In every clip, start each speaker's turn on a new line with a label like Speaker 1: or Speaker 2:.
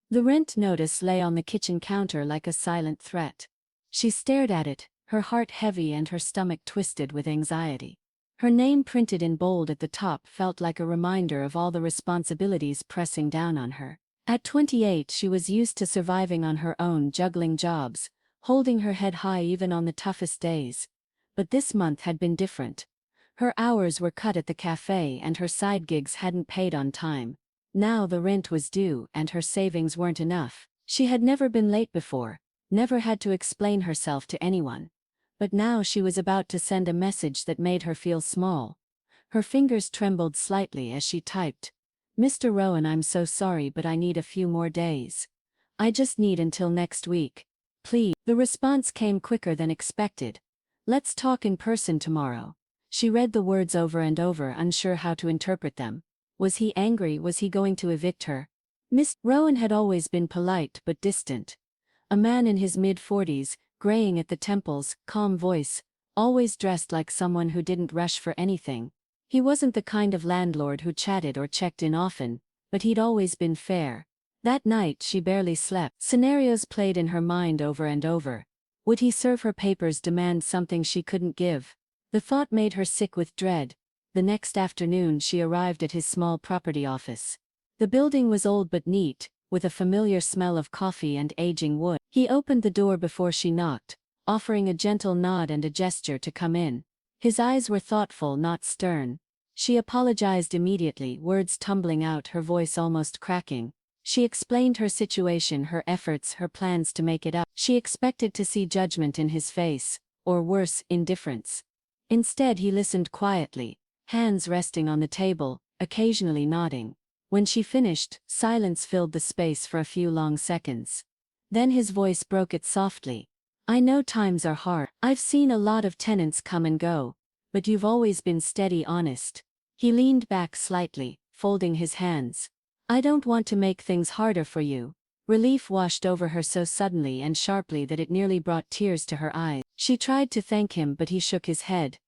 Speaker 1: The rent notice lay on the kitchen counter like a silent threat. She stared at it, her heart heavy and her stomach twisted with anxiety. Her name printed in bold at the top felt like a reminder of all the responsibilities pressing down on her. At 28 she was used to surviving on her own, juggling jobs, holding her head high even on the toughest days. But this month had been different. Her hours were cut at the cafe and her side gigs hadn't paid on time. Now the rent was due and her savings weren't enough. She had never been late before, never had to explain herself to anyone. But now she was about to send a message that made her feel small. Her fingers trembled slightly as she typed, "Mr. Rowan, I'm so sorry but I need a few more days. I just need until next week. Please." The response came quicker than expected. "Let's talk in person tomorrow." She read the words over and over, unsure how to interpret them. Was he angry? Was he going to evict her? Miss Rowan had always been polite but distant. A man in his mid-40s, graying at the temples, calm voice, always dressed like someone who didn't rush for anything. He wasn't the kind of landlord who chatted or checked in often, but he'd always been fair. That night she barely slept. Scenarios played in her mind over and over. Would he serve her papers, demand something she couldn't give? The thought made her sick with dread. The next afternoon she arrived at his small property office. The building was old but neat, with a familiar smell of coffee and aging wood. He opened the door before she knocked, offering a gentle nod and a gesture to come in. His eyes were thoughtful, not stern. She apologized immediately, words tumbling out, her voice almost cracking. She explained her situation, her efforts, her plans to make it up. She expected to see judgment in his face, or worse, indifference. Instead he listened quietly, hands resting on the table, occasionally nodding. When she finished, silence filled the space for a few long seconds. Then his voice broke it softly. "I know times are hard. I've seen a lot of tenants come and go. But you've always been steady, honest." He leaned back slightly, folding his hands. "I don't want to make things harder for you." Relief washed over her so suddenly and sharply that it nearly brought tears to her eyes. She tried to thank him but he shook his head.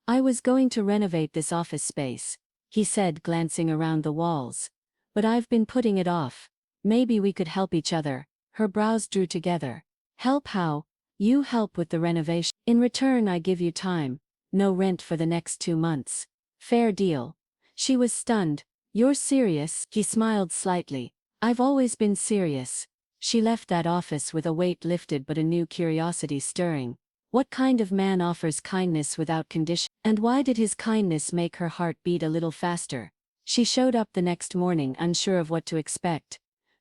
Speaker 1: "I was going to renovate this office space," he said, glancing around the walls. "But I've been putting it off. Maybe we could help each other." Her brows drew together. "Help how?" "You help with the renovation. In return I give you time. No rent for the next 2 months. Fair deal." She was stunned. "You're serious?" He smiled slightly. "I've always been serious." She left that office with a weight lifted but a new curiosity stirring. What kind of man offers kindness without condition? And why did his kindness make her heart beat a little faster? She showed up the next morning, unsure of what to expect.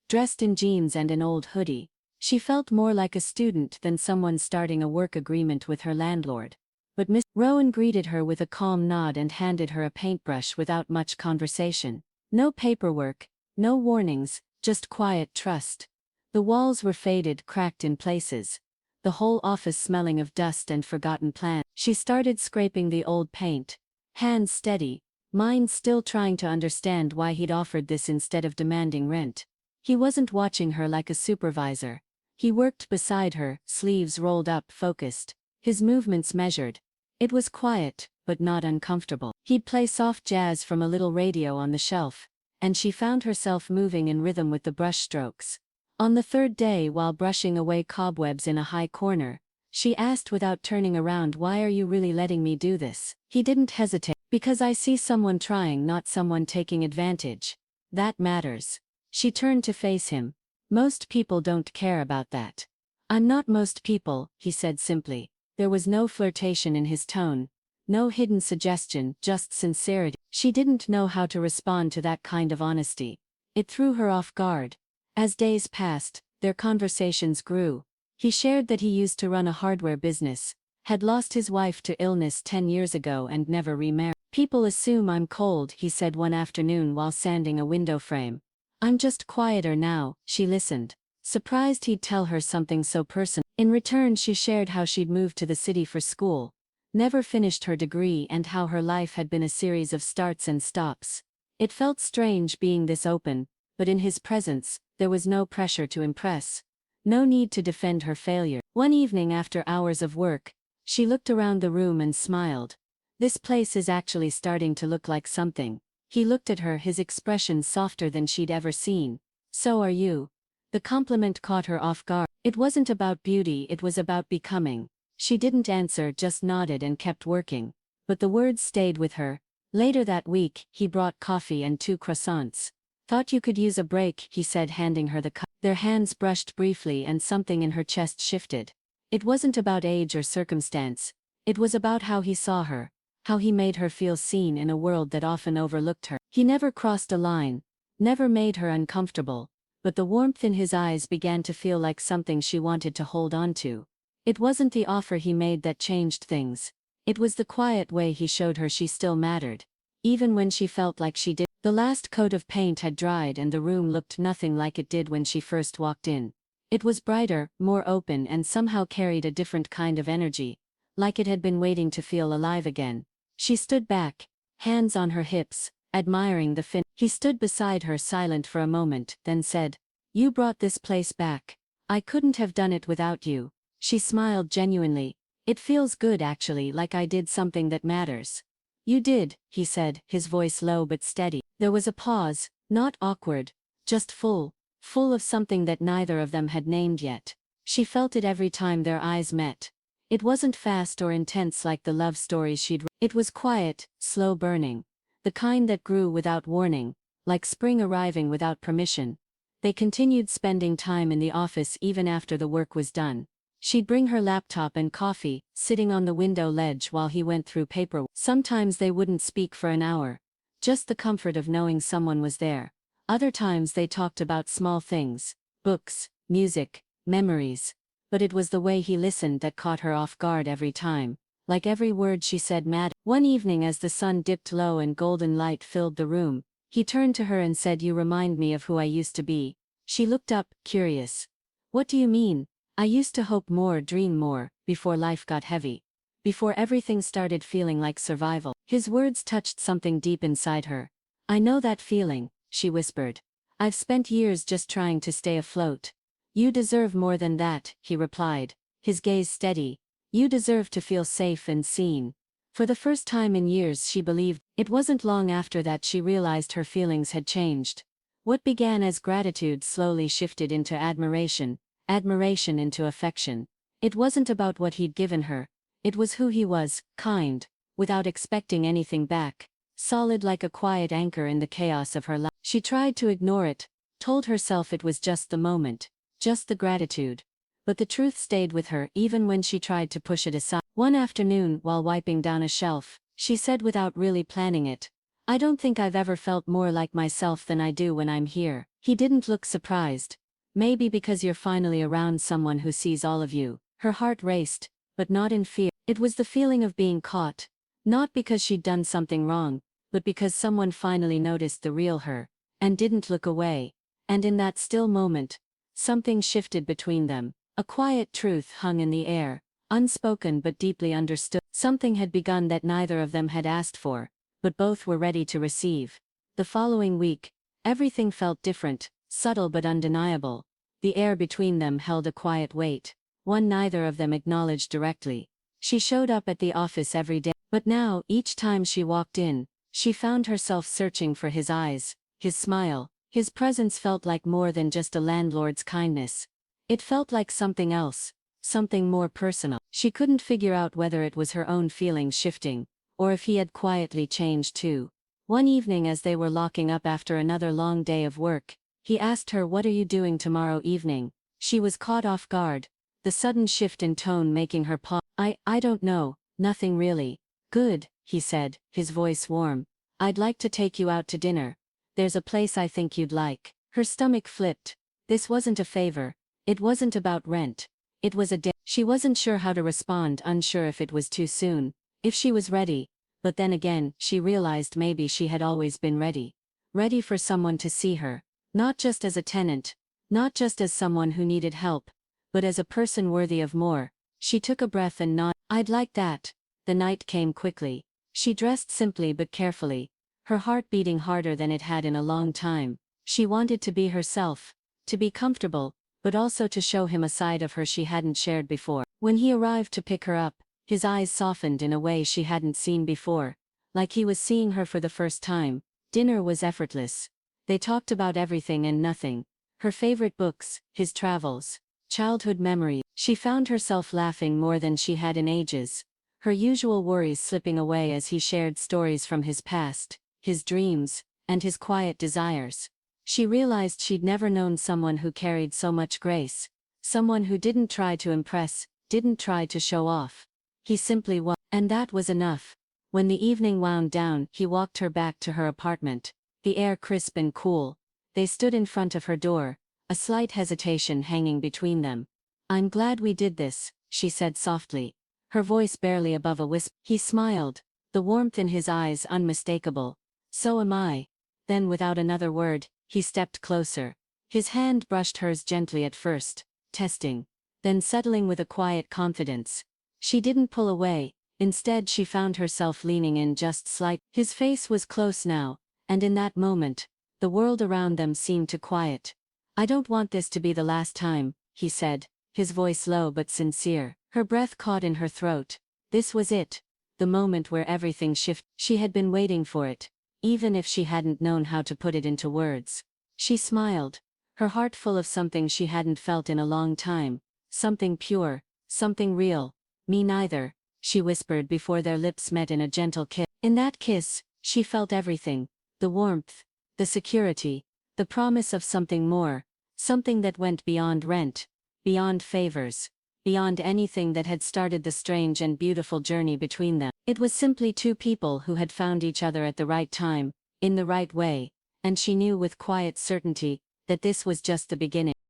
Speaker 1: Dressed in jeans and an old hoodie, she felt more like a student than someone starting a work agreement with her landlord. But Miss Rowan greeted her with a calm nod and handed her a paintbrush without much conversation. No paperwork, no warnings, just quiet trust. The walls were faded, cracked in places. The whole office smelling of dust and forgotten plans. She started scraping the old paint. Hands steady, mind still trying to understand why he'd offered this instead of demanding rent. He wasn't watching her like a supervisor. He worked beside her, sleeves rolled up, focused, his movements measured. It was quiet, but not uncomfortable. He'd play soft jazz from a little radio on the shelf, and she found herself moving in rhythm with the brushstrokes. On the third day, while brushing away cobwebs in a high corner, she asked without turning around, "Why are you really letting me do this?" He didn't hesitate. "Because I see someone trying, not someone taking advantage. That matters." She turned to face him. "Most people don't care about that." "I'm not most people," he said simply. There was no flirtation in his tone, no hidden suggestion, just sincerity. She didn't know how to respond to that kind of honesty. It threw her off guard. As days passed, their conversations grew. He shared that he used to run a hardware business, had lost his wife to illness 10 years ago and never remarried. "People assume I'm cold," he said one afternoon while sanding a window frame. "I'm just quieter now." She listened, surprised he'd tell her something so personal. In return she shared how she'd moved to the city for school, never finished her degree, and how her life had been a series of starts and stops. It felt strange being this open, but in his presence, there was no pressure to impress, no need to defend her failure. One evening after hours of work, she looked around the room and smiled. "This place is actually starting to look like something." He looked at her, his expression softer than she'd ever seen. "So are you." The compliment caught her off guard. It wasn't about beauty, it was about becoming. She didn't answer, just nodded and kept working. But the words stayed with her. Later that week, he brought coffee and 2 croissants. Thought you could use a break, he said, handing her the cup. Their hands brushed briefly and something in her chest shifted. It wasn't about age or circumstance. It was about how he saw her. How he made her feel seen in a world that often overlooked her. He never crossed a line. Never made her uncomfortable. But the warmth in his eyes began to feel like something she wanted to hold on to. It wasn't the offer he made that changed things. It was the quiet way he showed her she still mattered. Even when she felt like she did. The last coat of paint had dried and the room looked nothing like it did when she first walked in. It was brighter, more open, and somehow carried a different kind of energy. Like it had been waiting to feel alive again. She stood back, hands on her hips, admiring the fin. He stood beside her, silent for a moment, then said, "You brought this place back. I couldn't have done it without you." She smiled genuinely. "It feels good actually, like I did something that matters." "You did," he said, his voice low but steady. There was a pause, not awkward, just full of something that neither of them had named yet. She felt it every time their eyes met. It wasn't fast or intense like the love stories she'd read. It was quiet, slow burning. The kind that grew without warning, like spring arriving without permission. They continued spending time in the office even after the work was done. She'd bring her laptop and coffee, sitting on the window ledge while he went through paperwork. Sometimes they wouldn't speak for an hour. Just the comfort of knowing someone was there. Other times they talked about small things, books, music, memories. But it was the way he listened that caught her off guard every time. Like every word she said mattered. One evening as the sun dipped low and golden light filled the room, he turned to her and said, "You remind me of who I used to be." She looked up, curious. "What do you mean?" "I used to hope more, dream more, before life got heavy. Before everything started feeling like survival." His words touched something deep inside her. "I know that feeling," she whispered. "I've spent years just trying to stay afloat." "You deserve more than that," he replied, his gaze steady. "You deserve to feel safe and seen." For the first time in years she believed. It wasn't long after that she realized her feelings had changed. What began as gratitude slowly shifted into admiration into affection. It wasn't about what he'd given her. It was who he was, kind, without expecting anything back, solid like a quiet anchor in the chaos of her life. She tried to ignore it, told herself it was just the moment, just the gratitude. But the truth stayed with her even when she tried to push it aside. One afternoon, while wiping down a shelf, she said without really planning it, "I don't think I've ever felt more like myself than I do when I'm here." He didn't look surprised. "Maybe because you're finally around someone who sees all of you." Her heart raced, but not in fear. It was the feeling of being caught. Not because she'd done something wrong, but because someone finally noticed the real her, and didn't look away. And in that still moment, something shifted between them. A quiet truth hung in the air, unspoken but deeply understood. Something had begun that neither of them had asked for, but both were ready to receive. The following week, everything felt different, subtle but undeniable. The air between them held a quiet weight, one neither of them acknowledged directly. She showed up at the office every day, but now, each time she walked in, she found herself searching for his eyes, his smile. His presence felt like more than just a landlord's kindness. It felt like something else, something more personal. She couldn't figure out whether it was her own feelings shifting, or if he had quietly changed too. One evening as they were locking up after another long day of work, he asked her, "What are you doing tomorrow evening?" She was caught off guard, the sudden shift in tone making her pause. I don't know, nothing really." "Good," he said, his voice warm. "I'd like to take you out to dinner. There's a place I think you'd like." Her stomach flipped. This wasn't a favor. It wasn't about rent. It was a date. She wasn't sure how to respond, unsure if it was too soon, if she was ready. But then again, she realized maybe she had always been ready. Ready for someone to see her. Not just as a tenant. Not just as someone who needed help. But as a person worthy of more. She took a breath and nodded. "I'd like that." The night came quickly. She dressed simply but carefully, her heart beating harder than it had in a long time. She wanted to be herself, to be comfortable, but also to show him a side of her she hadn't shared before. When he arrived to pick her up, his eyes softened in a way she hadn't seen before, like he was seeing her for the first time. Dinner was effortless. They talked about everything and nothing. her favorite books, his travels, childhood memories. She found herself laughing more than she had in ages, her usual worries slipping away as he shared stories from his past, his dreams, and his quiet desires. She realized she'd never known someone who carried so much grace, someone who didn't try to impress, didn't try to show off. He simply was, and that was enough. When the evening wound down, he walked her back to her apartment, the air crisp and cool. They stood in front of her door, a slight hesitation hanging between them. "I'm glad we did this," she said softly, her voice barely above a whisper. He smiled, the warmth in his eyes unmistakable. "So am I." Then without another word, he stepped closer. His hand brushed hers gently at first, testing, then settling with a quiet confidence. She didn't pull away, instead she found herself leaning in just slightly. His face was close now, and in that moment, the world around them seemed to quiet. "I don't want this to be the last time," he said, his voice low but sincere. Her breath caught in her throat. This was it, the moment where everything shifted. She had been waiting for it, even if she hadn't known how to put it into words. She smiled, her heart full of something she hadn't felt in a long time, something pure, something real. "Me neither," she whispered before their lips met in a gentle kiss. In that kiss, she felt everything, the warmth, the security, the promise of something more, something that went beyond rent, beyond favors, beyond anything that had started the strange and beautiful journey between them. It was simply two people who had found each other at the right time, in the right way, and she knew with quiet certainty that this was just the beginning.